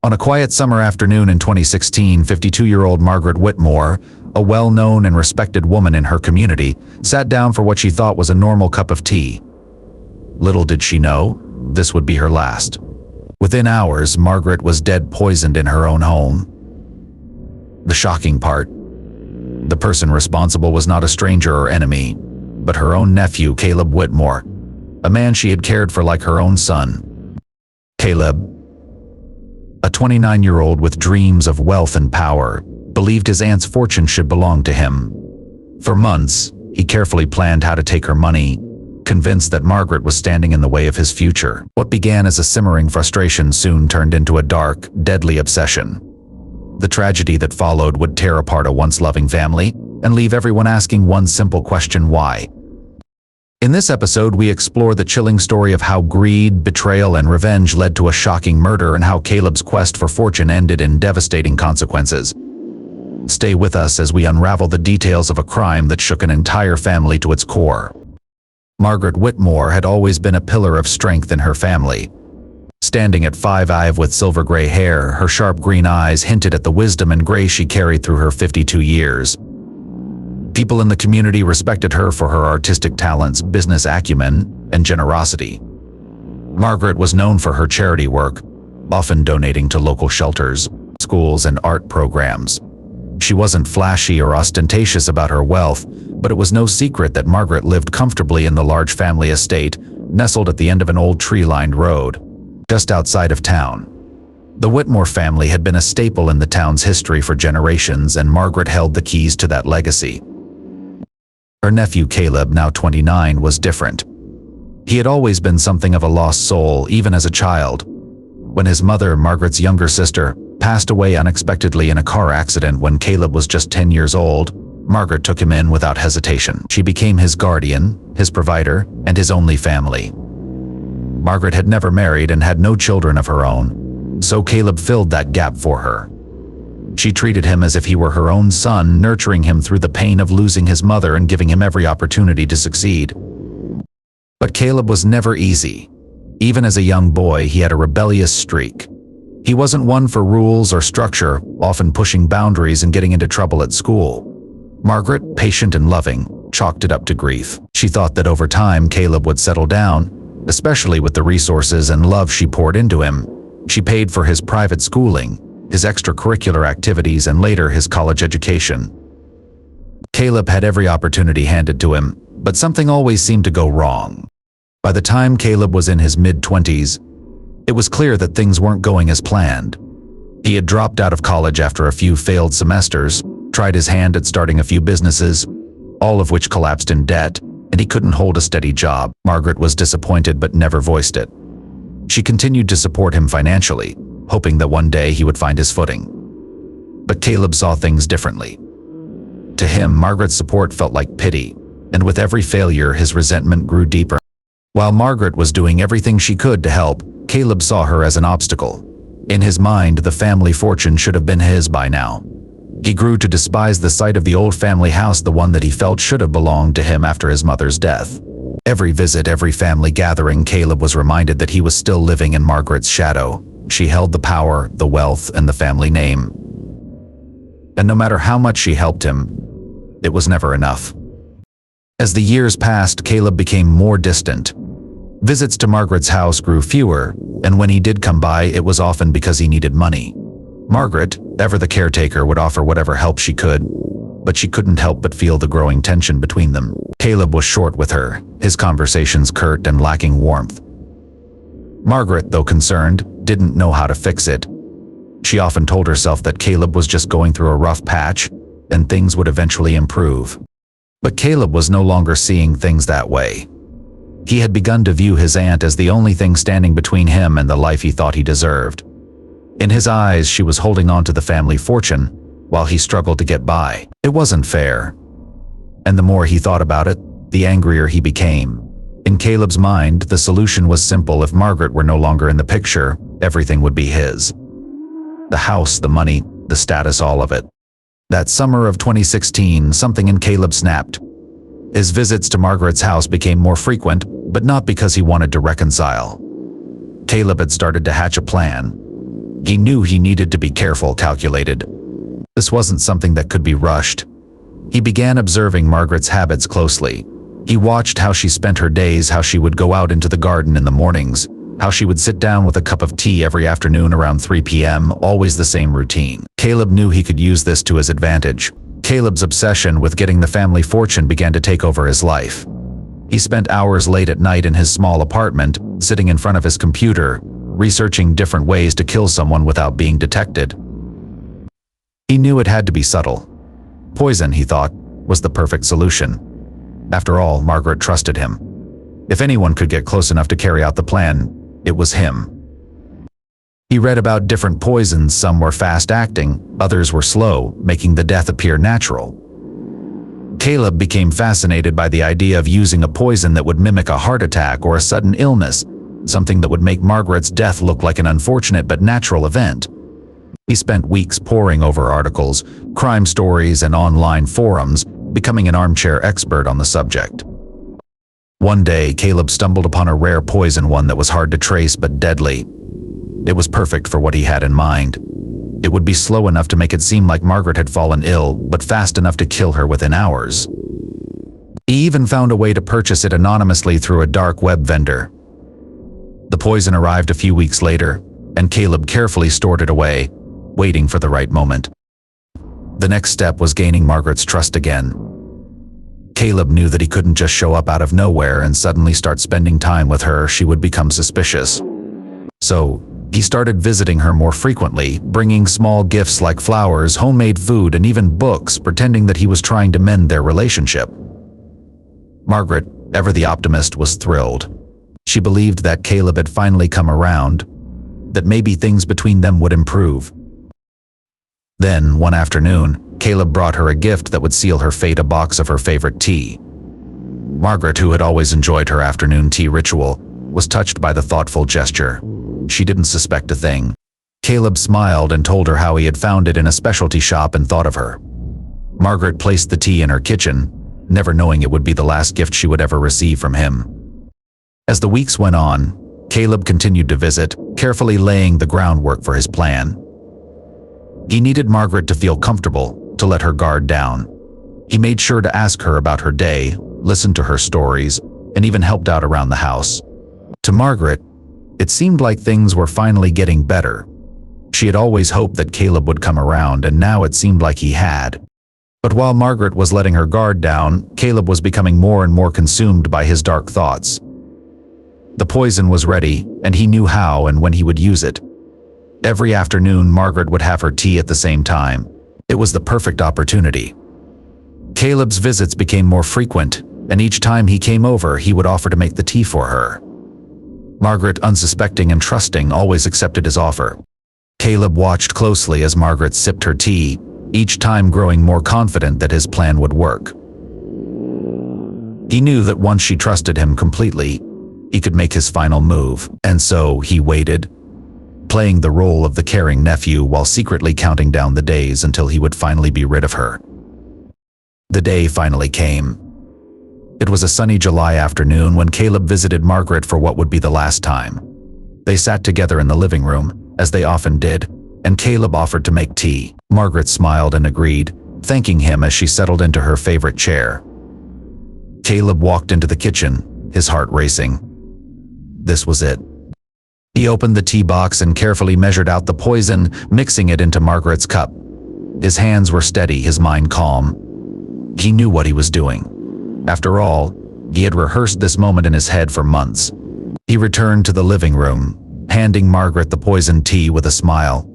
On a quiet summer afternoon in 2016, 52-year-old Margaret Whitmore, a well-known and respected woman in her community, sat down for what she thought was a normal cup of tea. Little did she know, this would be her last. Within hours, Margaret was dead poisoned in her own home. The shocking part: the person responsible was not a stranger or enemy, but her own nephew, Caleb Whitmore, a man she had cared for like her own son. Caleb, a 29-year-old with dreams of wealth and power, believed his aunt's fortune should belong to him. For months, he carefully planned how to take her money, convinced that Margaret was standing in the way of his future. What began as a simmering frustration soon turned into a dark, deadly obsession. The tragedy that followed would tear apart a once loving family and leave everyone asking one simple question: why? In this episode, we explore the chilling story of how greed, betrayal, and revenge led to a shocking murder, and how Caleb's quest for fortune ended in devastating consequences. Stay with us as we unravel the details of a crime that shook an entire family to its core. Margaret Whitmore had always been a pillar of strength in her family. Standing at 5'5" with silver gray hair, her sharp green eyes hinted at the wisdom and grace she carried through her 52 years. People in the community respected her for her artistic talents, business acumen, and generosity. Margaret was known for her charity work, often donating to local shelters, schools, and art programs. She wasn't flashy or ostentatious about her wealth, but it was no secret that Margaret lived comfortably in the large family estate, nestled at the end of an old tree-lined road, just outside of town. The Whitmore family had been a staple in the town's history for generations, and Margaret held the keys to that legacy. Her nephew Caleb, now 29, was different. He had always been something of a lost soul, even as a child. When his mother, Margaret's younger sister, passed away unexpectedly in a car accident when Caleb was just 10 years old, Margaret took him in without hesitation. She became his guardian, his provider, and his only family. Margaret had never married and had no children of her own, so Caleb filled that gap for her. She treated him as if he were her own son, nurturing him through the pain of losing his mother and giving him every opportunity to succeed. But Caleb was never easy. Even as a young boy, he had a rebellious streak. He wasn't one for rules or structure, often pushing boundaries and getting into trouble at school. Margaret, patient and loving, chalked it up to grief. She thought that over time Caleb would settle down, especially with the resources and love she poured into him. She paid for his private schooling, his extracurricular activities, and later his college education. Caleb had every opportunity handed to him, but something always seemed to go wrong. By the time Caleb was in his mid-20s, it was clear that things weren't going as planned. He had dropped out of college after a few failed semesters, tried his hand at starting a few businesses, all of which collapsed in debt, and he couldn't hold a steady job. Margaret was disappointed but never voiced it. She continued to support him financially, hoping that one day he would find his footing. But Caleb saw things differently. To him, Margaret's support felt like pity, and with every failure, his resentment grew deeper. While Margaret was doing everything she could to help, Caleb saw her as an obstacle. In his mind, the family fortune should have been his by now. He grew to despise the sight of the old family house, the one that he felt should have belonged to him after his mother's death. Every visit, every family gathering, Caleb was reminded that he was still living in Margaret's shadow. She held the power, the wealth, and the family name. And no matter how much she helped him, it was never enough. As the years passed, Caleb became more distant. Visits to Margaret's house grew fewer, and when he did come by, it was often because he needed money. Margaret, ever the caretaker, would offer whatever help she could, but she couldn't help but feel the growing tension between them. Caleb was short with her, his conversations curt and lacking warmth. Margaret, though concerned, didn't know how to fix it. She often told herself that Caleb was just going through a rough patch, and things would eventually improve. But Caleb was no longer seeing things that way. He had begun to view his aunt as the only thing standing between him and the life he thought he deserved. In his eyes, she was holding on to the family fortune, while he struggled to get by. It wasn't fair. And the more he thought about it, the angrier he became. In Caleb's mind, the solution was simple. If Margaret were no longer in the picture, everything would be his. The house, the money, the status, all of it. That summer of 2016, something in Caleb snapped. His visits to Margaret's house became more frequent, but not because he wanted to reconcile. Caleb had started to hatch a plan. He knew he needed to be careful, calculated. This wasn't something that could be rushed. He began observing Margaret's habits closely. He watched how she spent her days, how she would go out into the garden in the mornings, how she would sit down with a cup of tea every afternoon around 3 p.m., always the same routine. Caleb knew he could use this to his advantage. Caleb's obsession with getting the family fortune began to take over his life. He spent hours late at night in his small apartment, sitting in front of his computer, researching different ways to kill someone without being detected. He knew it had to be subtle. Poison, he thought, was the perfect solution. After all, Margaret trusted him. If anyone could get close enough to carry out the plan, it was him. He read about different poisons. Some were fast-acting, others were slow, making the death appear natural. Caleb became fascinated by the idea of using a poison that would mimic a heart attack or a sudden illness, something that would make Margaret's death look like an unfortunate but natural event. He spent weeks poring over articles, crime stories, and online forums, becoming an armchair expert on the subject. One day, Caleb stumbled upon a rare poison, one that was hard to trace but deadly. It was perfect for what he had in mind. It would be slow enough to make it seem like Margaret had fallen ill, but fast enough to kill her within hours. He even found a way to purchase it anonymously through a dark web vendor. The poison arrived a few weeks later, and Caleb carefully stored it away, waiting for the right moment. The next step was gaining Margaret's trust again. Caleb knew that he couldn't just show up out of nowhere and suddenly start spending time with her. She would become suspicious. So, he started visiting her more frequently, bringing small gifts like flowers, homemade food, and even books, pretending that he was trying to mend their relationship. Margaret, ever the optimist, was thrilled. She believed that Caleb had finally come around, that maybe things between them would improve. Then, one afternoon, Caleb brought her a gift that would seal her fate: a box of her favorite tea. Margaret, who had always enjoyed her afternoon tea ritual, was touched by the thoughtful gesture. She didn't suspect a thing. Caleb smiled and told her how he had found it in a specialty shop and thought of her. Margaret placed the tea in her kitchen, never knowing it would be the last gift she would ever receive from him. As the weeks went on, Caleb continued to visit, carefully laying the groundwork for his plan. He needed Margaret to feel comfortable, to let her guard down. He made sure to ask her about her day, listened to her stories, and even helped out around the house. To Margaret, it seemed like things were finally getting better. She had always hoped that Caleb would come around, and now it seemed like he had. But while Margaret was letting her guard down, Caleb was becoming more and more consumed by his dark thoughts. The poison was ready, and he knew how and when he would use it. Every afternoon, Margaret would have her tea at the same time. It was the perfect opportunity. Caleb's visits became more frequent, and each time he came over, he would offer to make the tea for her. Margaret, unsuspecting and trusting, always accepted his offer. Caleb watched closely as Margaret sipped her tea, each time growing more confident that his plan would work. He knew that once she trusted him completely, he could make his final move, and so he waited, playing the role of the caring nephew while secretly counting down the days until he would finally be rid of her. The day finally came. It was a sunny July afternoon when Caleb visited Margaret for what would be the last time. They sat together in the living room, as they often did, and Caleb offered to make tea. Margaret smiled and agreed, thanking him as she settled into her favorite chair. Caleb walked into the kitchen, his heart racing. This was it. He opened the tea box and carefully measured out the poison, mixing it into Margaret's cup. His hands were steady, his mind calm. He knew what he was doing. After all, he had rehearsed this moment in his head for months. He returned to the living room, handing Margaret the poisoned tea with a smile.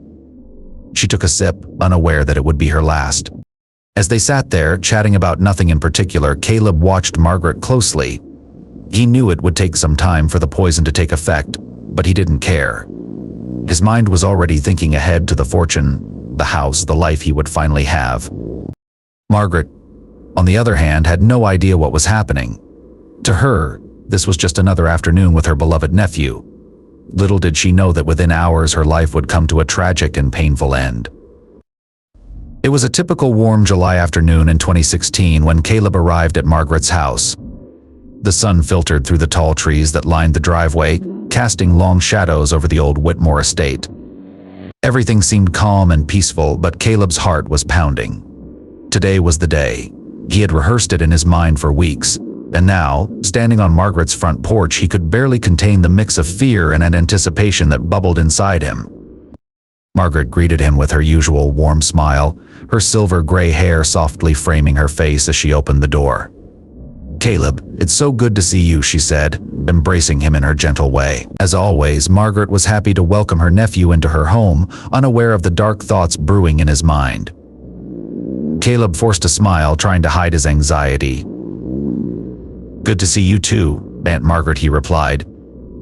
She took a sip, unaware that it would be her last. As they sat there, chatting about nothing in particular, Caleb watched Margaret closely. He knew it would take some time for the poison to take effect, but he didn't care. His mind was already thinking ahead to the fortune, the house, the life he would finally have. Margaret, on the other hand, had no idea what was happening. To her, this was just another afternoon with her beloved nephew. Little did she know that within hours her life would come to a tragic and painful end. It was a typical warm July afternoon in 2016 when Caleb arrived at Margaret's house. The sun filtered through the tall trees that lined the driveway, casting long shadows over the old Whitmore estate. Everything seemed calm and peaceful, but Caleb's heart was pounding. Today was the day. He had rehearsed it in his mind for weeks, and now, standing on Margaret's front porch, he could barely contain the mix of fear and anticipation that bubbled inside him. Margaret greeted him with her usual warm smile, her silver gray hair softly framing her face as she opened the door. "Caleb, it's so good to see you," she said, embracing him in her gentle way. As always, Margaret was happy to welcome her nephew into her home, unaware of the dark thoughts brewing in his mind. Caleb forced a smile, trying to hide his anxiety. "Good to see you too, Aunt Margaret," he replied,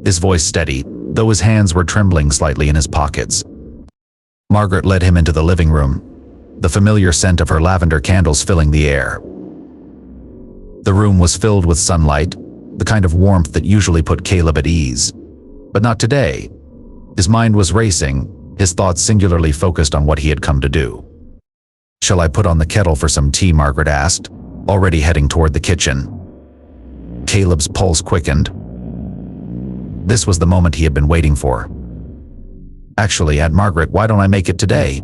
his voice steady, though his hands were trembling slightly in his pockets. Margaret led him into the living room, the familiar scent of her lavender candles filling the air. The room was filled with sunlight, the kind of warmth that usually put Caleb at ease. But not today. His mind was racing, his thoughts singularly focused on what he had come to do. "Shall I put on the kettle for some tea?" Margaret asked, already heading toward the kitchen. Caleb's pulse quickened. This was the moment he had been waiting for. "Actually, Aunt Margaret, why don't I make it today?"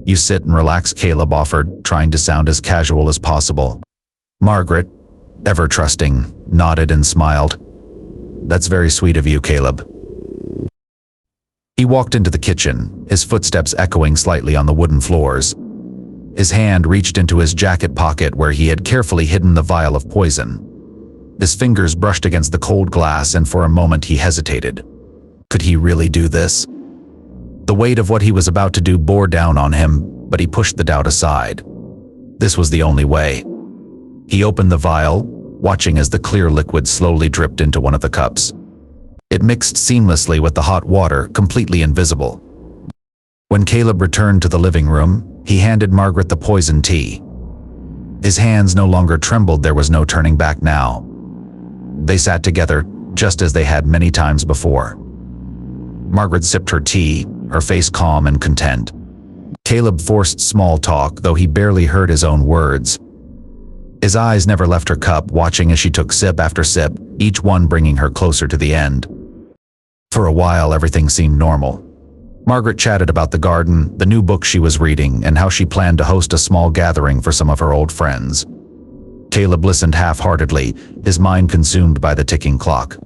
"You sit and relax," Caleb offered, trying to sound as casual as possible. Margaret, ever trusting, nodded and smiled. "That's very sweet of you, Caleb." He walked into the kitchen, his footsteps echoing slightly on the wooden floors. His hand reached into his jacket pocket where he had carefully hidden the vial of poison. His fingers brushed against the cold glass, and for a moment he hesitated. Could he really do this? The weight of what he was about to do bore down on him, but he pushed the doubt aside. This was the only way. He opened the vial, watching as the clear liquid slowly dripped into one of the cups. It mixed seamlessly with the hot water, completely invisible. When Caleb returned to the living room, he handed Margaret the poison tea. His hands no longer trembled, there was no turning back now. They sat together, just as they had many times before. Margaret sipped her tea, her face calm and content. Caleb forced small talk, though he barely heard his own words. His eyes never left her cup, watching as she took sip after sip, each one bringing her closer to the end. For a while, everything seemed normal. Margaret chatted about the garden, the new book she was reading, and how she planned to host a small gathering for some of her old friends. Caleb listened half-heartedly, his mind consumed by the ticking clock.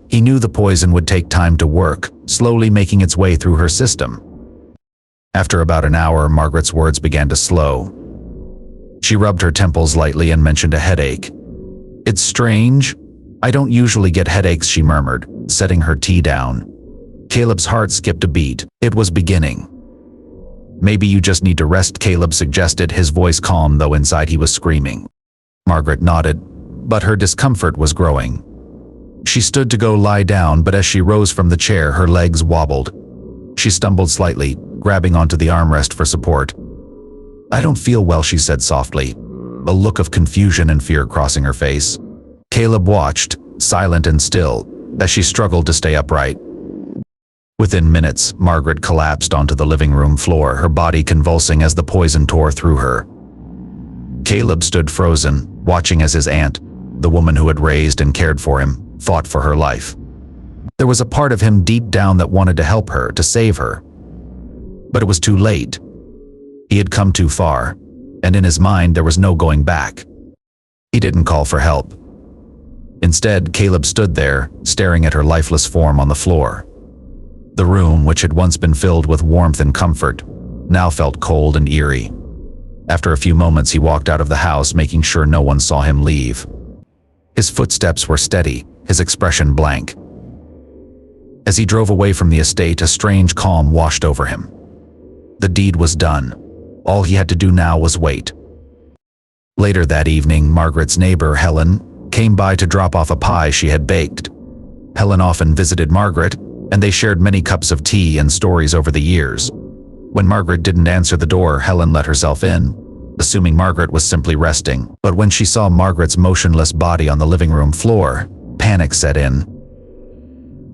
He knew the poison would take time to work, slowly making its way through her system. After about an hour, Margaret's words began to slow. She rubbed her temples lightly and mentioned a headache. "It's strange. I don't usually get headaches," she murmured, setting her tea down. Caleb's heart skipped a beat. It was beginning. "Maybe you just need to rest," Caleb suggested, his voice calm, though inside he was screaming. Margaret nodded, but her discomfort was growing. She stood to go lie down, but as she rose from the chair, her legs wobbled. She stumbled slightly, grabbing onto the armrest for support. "I don't feel well," she said softly, a look of confusion and fear crossing her face. Caleb watched, silent and still, as she struggled to stay upright. Within minutes, Margaret collapsed onto the living room floor, her body convulsing as the poison tore through her. Caleb stood frozen, watching as his aunt, the woman who had raised and cared for him, fought for her life. There was a part of him deep down that wanted to help her, to save her. But it was too late. He had come too far, and in his mind there was no going back. He didn't call for help. Instead, Caleb stood there, staring at her lifeless form on the floor. The room, which had once been filled with warmth and comfort, now felt cold and eerie. After a few moments, he walked out of the house, making sure no one saw him leave. His footsteps were steady, his expression blank. As he drove away from the estate, a strange calm washed over him. The deed was done. All he had to do now was wait. Later that evening, Margaret's neighbor, Helen, came by to drop off a pie she had baked. Helen often visited Margaret, and they shared many cups of tea and stories over the years. When Margaret didn't answer the door, Helen let herself in, assuming Margaret was simply resting. But when she saw Margaret's motionless body on the living room floor, panic set in.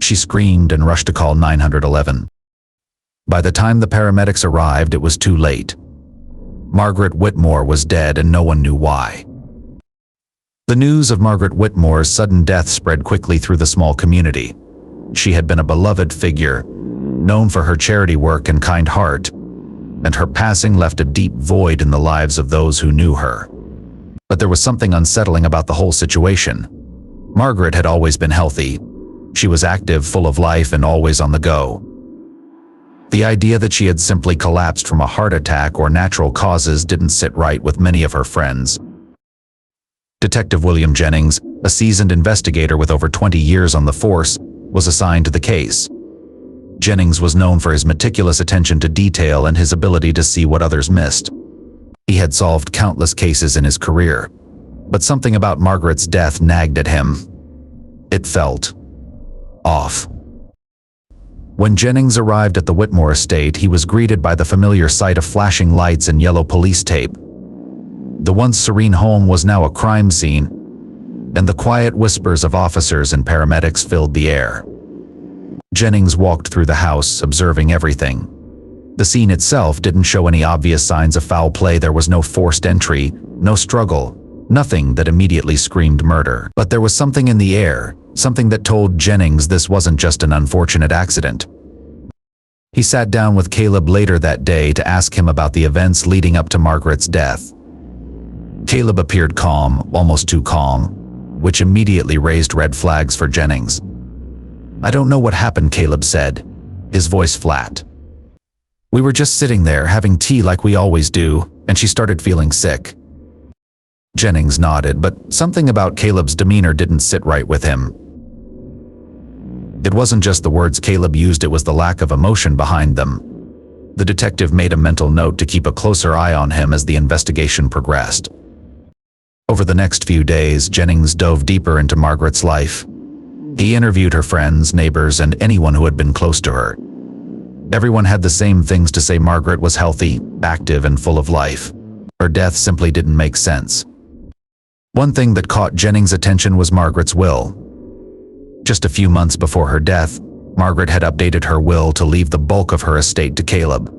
She screamed and rushed to call 911. By the time the paramedics arrived, it was too late. Margaret Whitmore was dead, and no one knew why. The news of Margaret Whitmore's sudden death spread quickly through the small community. She had been a beloved figure, known for her charity work and kind heart, and her passing left a deep void in the lives of those who knew her. But there was something unsettling about the whole situation. Margaret had always been healthy. She was active, full of life, and always on the go. The idea that she had simply collapsed from a heart attack or natural causes didn't sit right with many of her friends. Detective William Jennings, a seasoned investigator with over 20 years on the force, was assigned to the case. Jennings was known for his meticulous attention to detail and his ability to see what others missed. He had solved countless cases in his career, but something about Margaret's death nagged at him. It felt off. When Jennings arrived at the Whitmore estate, he was greeted by the familiar sight of flashing lights and yellow police tape. The once serene home was now a crime scene, and the quiet whispers of officers and paramedics filled the air. Jennings walked through the house, observing everything. The scene itself didn't show any obvious signs of foul play. There was no forced entry, no struggle, nothing that immediately screamed murder. But there was something in the air, something that told Jennings this wasn't just an unfortunate accident. He sat down with Caleb later that day to ask him about the events leading up to Margaret's death. Caleb appeared calm, almost too calm, which immediately raised red flags for Jennings. "I don't know what happened," Caleb said, his voice flat. "We were just sitting there having tea like we always do, and she started feeling sick." Jennings nodded, but something about Caleb's demeanor didn't sit right with him. It wasn't just the words Caleb used, it was the lack of emotion behind them. The detective made a mental note to keep a closer eye on him as the investigation progressed. Over the next few days, Jennings dove deeper into Margaret's life. He interviewed her friends, neighbors, and anyone who had been close to her. Everyone had the same things to say. Margaret was healthy, active, and full of life. Her death simply didn't make sense. One thing that caught Jennings' attention was Margaret's will. Just a few months before her death, Margaret had updated her will to leave the bulk of her estate to Caleb.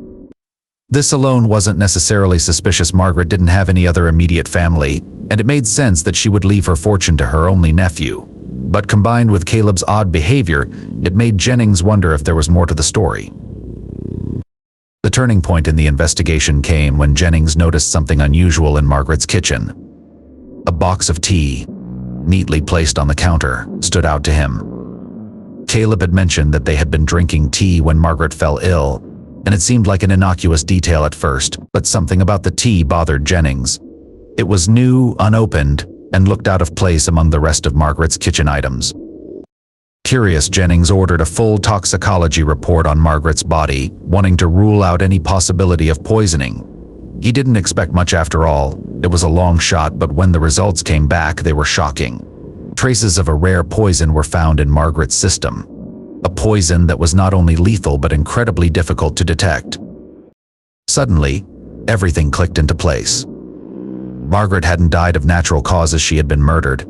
This alone wasn't necessarily suspicious. Margaret didn't have any other immediate family, and it made sense that she would leave her fortune to her only nephew. But combined with Caleb's odd behavior, it made Jennings wonder if there was more to the story. The turning point in the investigation came when Jennings noticed something unusual in Margaret's kitchen. A box of tea, neatly placed on the counter, stood out to him. Caleb had mentioned that they had been drinking tea when Margaret fell ill, and it seemed like an innocuous detail at first, but something about the tea bothered Jennings. It was new, unopened, and looked out of place among the rest of Margaret's kitchen items. Curious, Jennings ordered a full toxicology report on Margaret's body, wanting to rule out any possibility of poisoning. He didn't expect much after all. It was a long shot, but when the results came back, they were shocking. Traces of a rare poison were found in Margaret's system. A poison that was not only lethal but incredibly difficult to detect. Suddenly, everything clicked into place. Margaret hadn't died of natural causes, she had been murdered.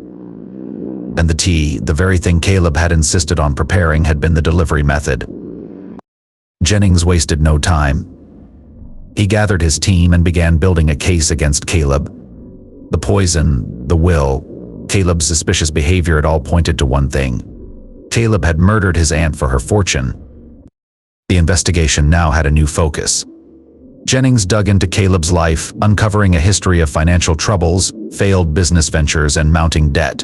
And the tea, the very thing Caleb had insisted on preparing, had been the delivery method. Jennings wasted no time. He gathered his team and began building a case against Caleb. The poison, the will, Caleb's suspicious behavior, it all pointed to one thing. Caleb had murdered his aunt for her fortune. The investigation now had a new focus. Jennings dug into Caleb's life, uncovering a history of financial troubles, failed business ventures, and mounting debt.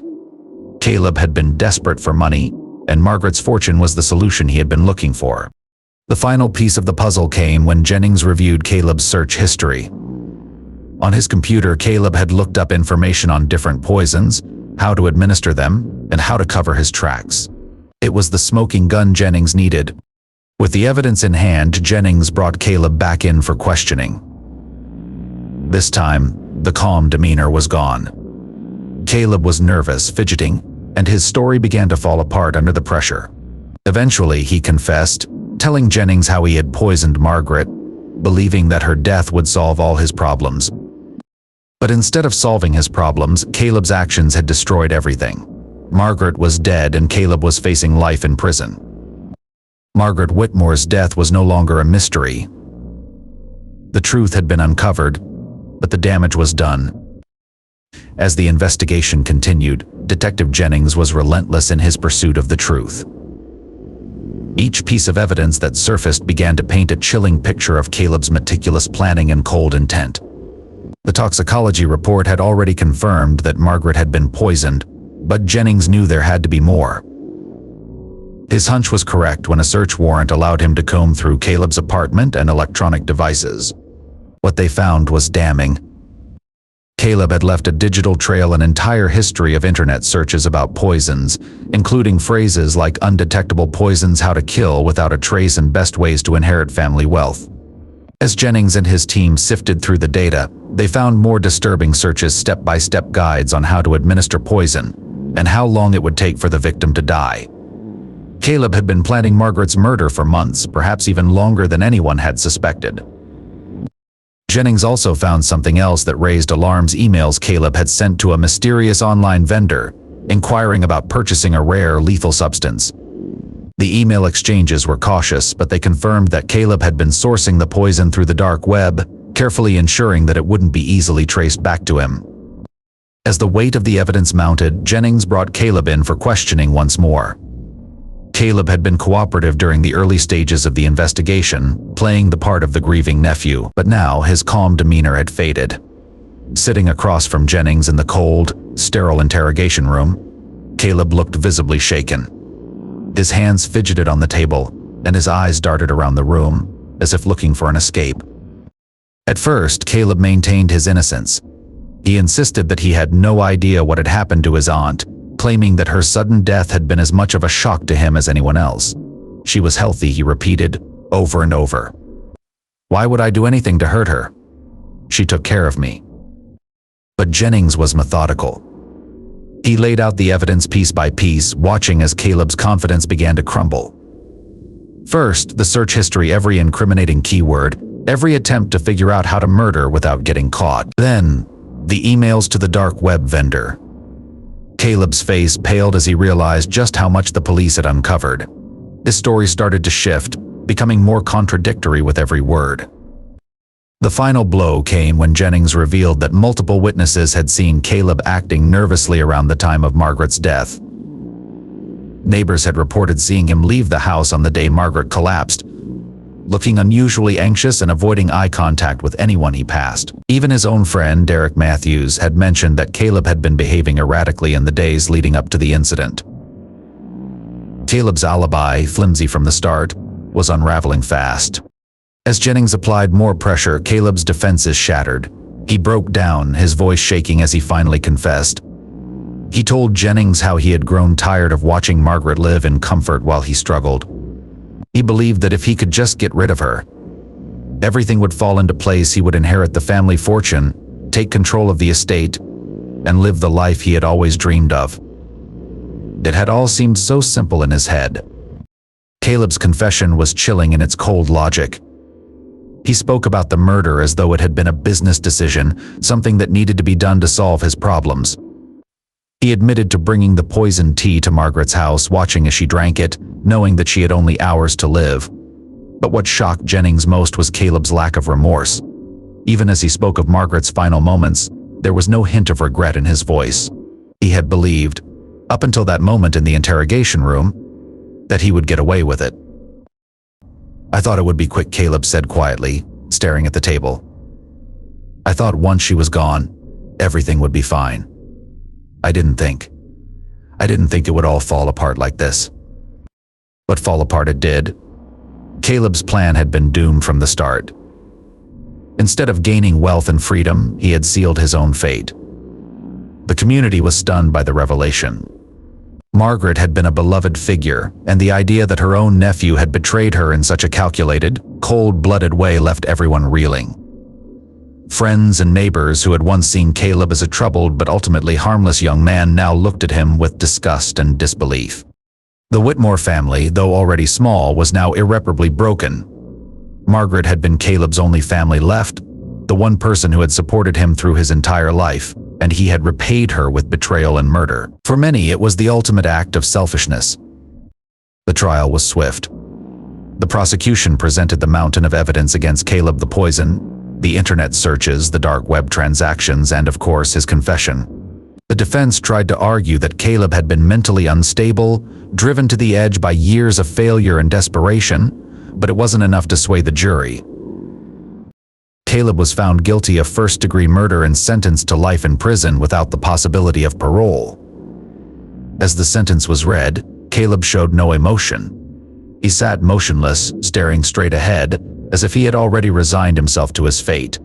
Caleb had been desperate for money, and Margaret's fortune was the solution he had been looking for. The final piece of the puzzle came when Jennings reviewed Caleb's search history. On his computer, Caleb had looked up information on different poisons, how to administer them, and how to cover his tracks. It was the smoking gun Jennings needed. With the evidence in hand, Jennings brought Caleb back in for questioning. This time, the calm demeanor was gone. Caleb was nervous, fidgeting, and his story began to fall apart under the pressure. Eventually, he confessed, telling Jennings how he had poisoned Margaret, believing that her death would solve all his problems. But instead of solving his problems, Caleb's actions had destroyed everything. Margaret was dead and Caleb was facing life in prison. Margaret Whitmore's death was no longer a mystery. The truth had been uncovered, but the damage was done. As the investigation continued, Detective Jennings was relentless in his pursuit of the truth. Each piece of evidence that surfaced began to paint a chilling picture of Caleb's meticulous planning and cold intent. The toxicology report had already confirmed that Margaret had been poisoned, but Jennings knew there had to be more. His hunch was correct when a search warrant allowed him to comb through Caleb's apartment and electronic devices. What they found was damning. Caleb had left a digital trail, an entire history of internet searches about poisons, including phrases like undetectable poisons, how to kill without a trace, and best ways to inherit family wealth. As Jennings and his team sifted through the data, they found more disturbing searches, step-by-step guides on how to administer poison, and how long it would take for the victim to die. Caleb had been planning Margaret's murder for months, perhaps even longer than anyone had suspected. Jennings also found something else that raised alarms: emails Caleb had sent to a mysterious online vendor, inquiring about purchasing a rare, lethal substance. The email exchanges were cautious, but they confirmed that Caleb had been sourcing the poison through the dark web, carefully ensuring that it wouldn't be easily traced back to him. As the weight of the evidence mounted, Jennings brought Caleb in for questioning once more. Caleb had been cooperative during the early stages of the investigation, playing the part of the grieving nephew, but now his calm demeanor had faded. Sitting across from Jennings in the cold, sterile interrogation room, Caleb looked visibly shaken. His hands fidgeted on the table, and his eyes darted around the room, as if looking for an escape. At first, Caleb maintained his innocence. He insisted that he had no idea what had happened to his aunt, claiming that her sudden death had been as much of a shock to him as anyone else. She was healthy, he repeated, over and over. Why would I do anything to hurt her? She took care of me. But Jennings was methodical. He laid out the evidence piece by piece, watching as Caleb's confidence began to crumble. First, the search history, every incriminating keyword, every attempt to figure out how to murder without getting caught. Then, the emails to the dark web vendor. Caleb's face paled as he realized just how much the police had uncovered. His story started to shift, becoming more contradictory with every word. The final blow came when Jennings revealed that multiple witnesses had seen Caleb acting nervously around the time of Margaret's death. Neighbors had reported seeing him leave the house on the day Margaret collapsed, looking unusually anxious and avoiding eye contact with anyone he passed. Even his own friend, Derek Matthews, had mentioned that Caleb had been behaving erratically in the days leading up to the incident. Caleb's alibi, flimsy from the start, was unraveling fast. As Jennings applied more pressure, Caleb's defenses shattered. He broke down, his voice shaking as he finally confessed. He told Jennings how he had grown tired of watching Margaret live in comfort while he struggled. He believed that if he could just get rid of her, everything would fall into place. He would inherit the family fortune, take control of the estate, and live the life he had always dreamed of. It had all seemed so simple in his head. Caleb's confession was chilling in its cold logic. He spoke about the murder as though it had been a business decision, something that needed to be done to solve his problems. He admitted to bringing the poisoned tea to Margaret's house, watching as she drank it, knowing that she had only hours to live. But what shocked Jennings most was Caleb's lack of remorse. Even as he spoke of Margaret's final moments, there was no hint of regret in his voice. He had believed, up until that moment in the interrogation room, that he would get away with it. I thought it would be quick, Caleb said quietly, staring at the table. I thought once she was gone, everything would be fine. I didn't think it would all fall apart like this. But fall apart it did. Caleb's plan had been doomed from the start. Instead of gaining wealth and freedom, he had sealed his own fate. The community was stunned by the revelation. Margaret had been a beloved figure, and the idea that her own nephew had betrayed her in such a calculated, cold-blooded way left everyone reeling. Friends and neighbors who had once seen Caleb as a troubled but ultimately harmless young man now looked at him with disgust and disbelief. The Whitmore family, though already small, was now irreparably broken. Margaret had been Caleb's only family left, the one person who had supported him through his entire life, and he had repaid her with betrayal and murder. For many, it was the ultimate act of selfishness. The trial was swift. The prosecution presented the mountain of evidence against Caleb: the poison, the internet searches, the dark web transactions, and of course his confession. The defense tried to argue that Caleb had been mentally unstable, driven to the edge by years of failure and desperation, but it wasn't enough to sway the jury. Caleb was found guilty of first-degree murder and sentenced to life in prison without the possibility of parole. As the sentence was read, Caleb showed no emotion. He sat motionless, staring straight ahead, as if he had already resigned himself to his fate.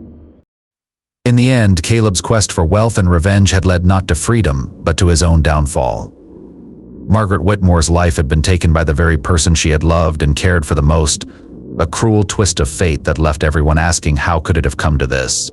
In the end, Caleb's quest for wealth and revenge had led not to freedom, but to his own downfall. Margaret Whitmore's life had been taken by the very person she had loved and cared for the most, a cruel twist of fate that left everyone asking how could it have come to this.